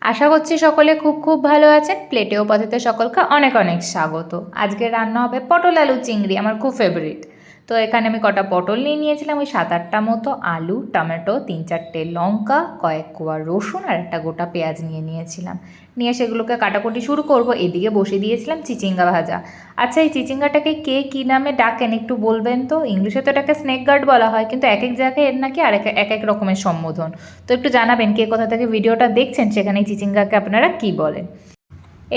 আশা করছি সকলে খুব খুব ভালো আছেন। প্লেটে ও পথেতে সকলকে অনেক অনেক স্বাগত। আজকে রান্না হবে পটল আলু চিংড়ি, আমার খুব ফেভারিট। তো এখানে আমি কটা পটল নিয়ে নিয়েছিলাম, ওই 7-8টা মতো আলু, টমেটো, 3-4টে লঙ্কা, কয়েক কোয়া রসুন আর একটা গোটা পেঁয়াজ নিয়ে নিয়েছিলাম। নিয়ে সেগুলোকে কাটাকুটি শুরু করব। এদিকে বসিয়ে দিয়েছিলাম চিচিঙ্গা ভাজা। আচ্ছা, এই চিচিঙ্গাটাকে কে কী নামে ডাকেন একটু বলবেন তো? ইংলিশে তো এটাকে স্নেক গার্ড বলা হয়, কিন্তু এক এক জায়গায় এর নাকি এক এক রকমের সম্বোধন। তো একটু জানাবেন কে কোথা থেকে ভিডিওটা দেখছেন, সেখানে চিচিঙ্গাকে আপনারা কি বলেন।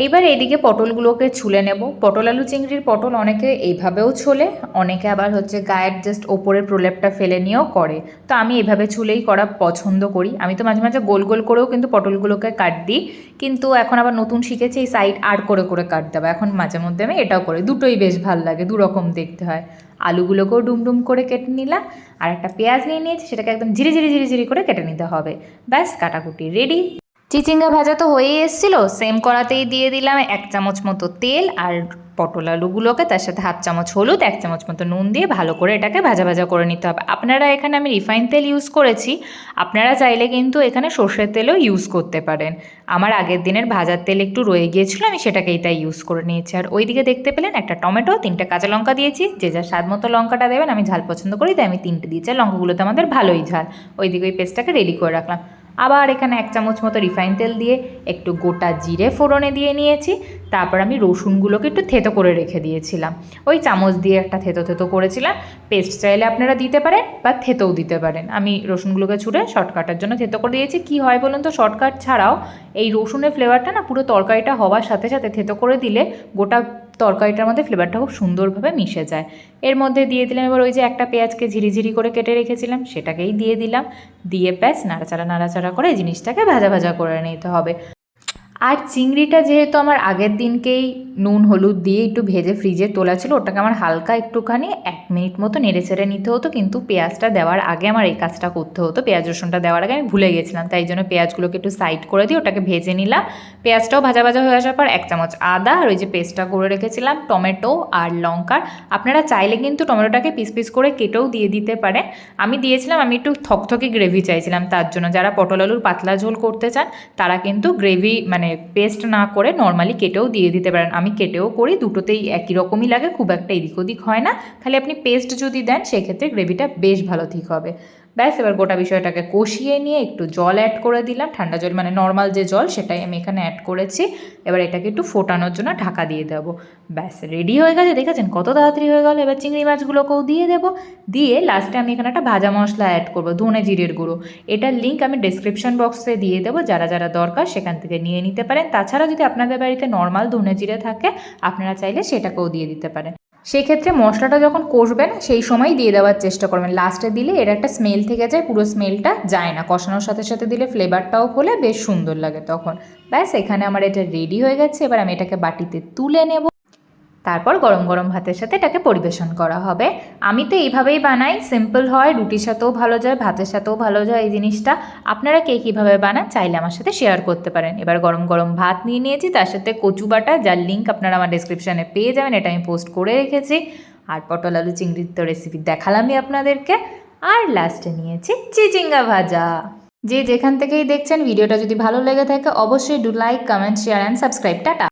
এইবার এইদিকে পটলগুলোকে ছুলে নেব। পটল আলু চিংড়ির পটল অনেকে এইভাবেও ছোলে, অনেকে আবার হচ্ছে গায়ের জাস্ট ওপরের প্রলেপটা ফেলে নিয়েও করে। তো আমি এইভাবে ছুলেই করা পছন্দ করি। আমি তো মাঝে মাঝে গোল গোল করেও কিন্তু পটলগুলোকে কাট দিই, কিন্তু এখন আবার নতুন শিখেছি এই সাইড আর্ট করে করে কাট দেবো। এখন মাঝে মধ্যে আমি এটাও করি, দুটোই বেশ ভালো লাগে, দুরকম দেখতে হয়। আলুগুলোকেও ডুমডুম করে কেটে নিলাম, আর একটা পেঁয়াজ নিয়ে নিয়েছি, সেটাকে একদম ঝিরি ঝিরি ঝিরি ঝিরি করে কেটে নিতে হবে। ব্যাস, কাটাকুটি রেডি। চিচিঙ্গা ভাজা তো হয়েই এসেছিলো, সেম কড়াতেই দিয়ে দিলাম 1 চামচ মতো তেল, আর পটল আলুগুলোকে তার সাথে 1/2 চামচ হলুদ, 1 চামচ মতো নুন দিয়ে ভালো করে এটাকে ভাজা ভাজা করে নিতে হবে। আপনারা এখানে আমি রিফাইন তেল ইউজ করেছি, আপনারা চাইলে কিন্তু এখানে সর্ষের তেলও ইউজ করতে পারেন। আমার আগের দিনের ভাজার তেল একটু রয়ে গিয়েছিলো, আমি সেটাকেই তাই ইউজ করে নিয়েছি। আর ওইদিকে দেখতে পেলেন একটা টমেটো, 3টে কাঁচা লঙ্কা দিয়েছি, যে যার স্বাদ মতো লঙ্কাটা দেবেন। আমি ঝাল পছন্দ করি তাই আমি 3টে দিয়েছি, লঙ্কাগুলোতে আমাদের ভালোই ঝাল। ওইদিকে ওই পেস্টটাকে রেডি করে রাখলাম। আবার এখানে 1 চামচ মতো রিফাইন তেল দিয়ে একটু গোটা জিরে ফোড়নে দিয়ে নিয়েছি। তারপর আমি রসুনগুলোকে একটু থেতো করে রেখে দিয়েছিলাম, ওই চামচ দিয়ে একটা থেতো থেতো করেছিলাম। পেস্ট চাইলে আপনারা দিতে পারেন বা থেতোও দিতে পারেন। আমি রসুনগুলোকে ছুঁড়ে শর্টকাটের জন্য থেতো করে দিয়েছি। কী হয় বলুন তো, শর্টকাট ছাড়াও এই রসুনের ফ্লেভারটা না পুরো তরকারিটা হওয়ার সাথে সাথে থেতো করে দিলে গোটা তরকারিটার মধ্যে ফ্লেভারটা খুব সুন্দরভাবে মিশে যায়। এর মধ্যে দিয়ে দিলাম এবার ওই যে একটা পেঁয়াজকে ঝিরিঝিরি করে কেটে রেখেছিলাম, সেটাকেই দিয়ে দিলাম। দিয়ে ব্যাস নাড়াচাড়া নাড়াচাড়া করে জিনিসটাকে ভাজা ভাজা করে নিতে হবে। আর চিংড়িটা যেহেতু আমার আগের দিনকেই নুন হলুদ দিয়ে একটু ভেজে ফ্রিজে তোলা ছিল, ওটাকে আমার হালকা একটুখানি 1 মিনিট মতো নেড়ে চেড়ে নিতে হতো। কিন্তু পেঁয়াজটা দেওয়ার আগে আমার এই কাজটা করতে হতো, পেঁয়াজ রসুনটা দেওয়ার আগে আমি ভুলে গেছিলাম, তাই জন্য পেঁয়াজগুলোকে একটু সাইড করে দিয়ে ওটাকে ভেজে নিলাম। পেঁয়াজটাও ভাজা ভাজা হয়ে আসার পর 1 চামচ আদা আর ওই যে পেস্টটা করে রেখেছিলাম টমেটো আর লঙ্কার, আপনারা চাইলে কিন্তু টমেটোটাকে পিস পিস করে কেটেও দিয়ে দিতে পারেন। আমি দিয়েছিলাম, আমি একটু থকথকে গ্রেভি চাইছিলাম, তার জন্য যারা পটল আলুর পাতলা ঝোল করতে চান তারা কিন্তু গ্রেভি মানে পেস্ট না করে নর্মালি কেটেও দিয়ে দিতে পারেন। আমি কেটেও করি, দুটোতেই একই রকমই লাগে, খুব একটা এদিক ওদিক হয় না। খালি আপনি পেস্ট যদি দেন সেক্ষেত্রে গ্রেভিটা বেশ ভালো ঠিক হবে। ব্যাস, এবার গোটা বিষয়টাকে কষিয়ে নিয়ে একটু জল অ্যাড করে দিলাম, ঠান্ডা জল মানে নর্মাল যে জল সেটাই আমি এখানে অ্যাড করেছি। এবার এটাকে একটু ফোটানোর জন্য ঢাকা দিয়ে দেবো। ব্যাস রেডি হয়ে গেছে, দেখেছেন কত তাড়াতাড়ি হয়ে গেল। এবার চিংড়ি মাছগুলোকেও দিয়ে দেবো, দিয়ে লাস্টে আমি এখানে একটা ভাজা মশলা অ্যাড করবো, ধনে জিরের গুঁড়ো। এটার লিঙ্ক আমি ডেসক্রিপশন বক্সে দিয়ে দেবো, যারা যারা দরকার সেখান থেকে নিয়ে নিতে পারেন। তাছাড়া যদি আপনাদের বাড়িতে নর্মাল ধনে জিরে থাকে আপনারা চাইলে সেটাকেও দিয়ে দিতে পারেন। সেক্ষেত্রে মশলাটা যখন কষবেন সেই সময় দিয়ে দেওয়ার চেষ্টা করবেন, লাস্টে দিলে এর একটা স্মেল থেকে যায়, পুরো স্মেলটা যায় না। কষানোর সাথে সাথে দিলে ফ্লেভারটাও হলে বেশ সুন্দর লাগে তখন। ব্যাস, এখানে আমার এটা রেডি হয়ে গেছে। এবার আমি এটাকে বাটিতে তুলে নেব, তারপর গরম গরম ভাতের সাথে এটাকে পরিবেশন করা হবে। আমি তো এইভাবেই বানাই, সিম্পল হয়, রুটির সাথেও ভালো যায়, ভাতের সাথেও ভালো যায় এই জিনিসটা। আপনারা কে কীভাবে বানান চাইলে আমার সাথে শেয়ার করতে পারেন। এবার গরম গরম ভাত নিয়ে নিয়েছি, তার সাথে কচু বাটা, যার লিঙ্ক আপনারা আমার ডেসক্রিপশানে পেয়ে যাবেন, এটা আমি পোস্ট করে রেখেছি। আর পটল আলু চিংড়ির তো রেসিপি দেখালামই আপনাদেরকে। আর লাস্টে নিয়েছি চিচিঙ্গা ভাজা। যে যেখান থেকেই দেখছেন ভিডিওটা যদি ভালো লেগে থাকে অবশ্যই do like, comment, share and subscribe. Tata.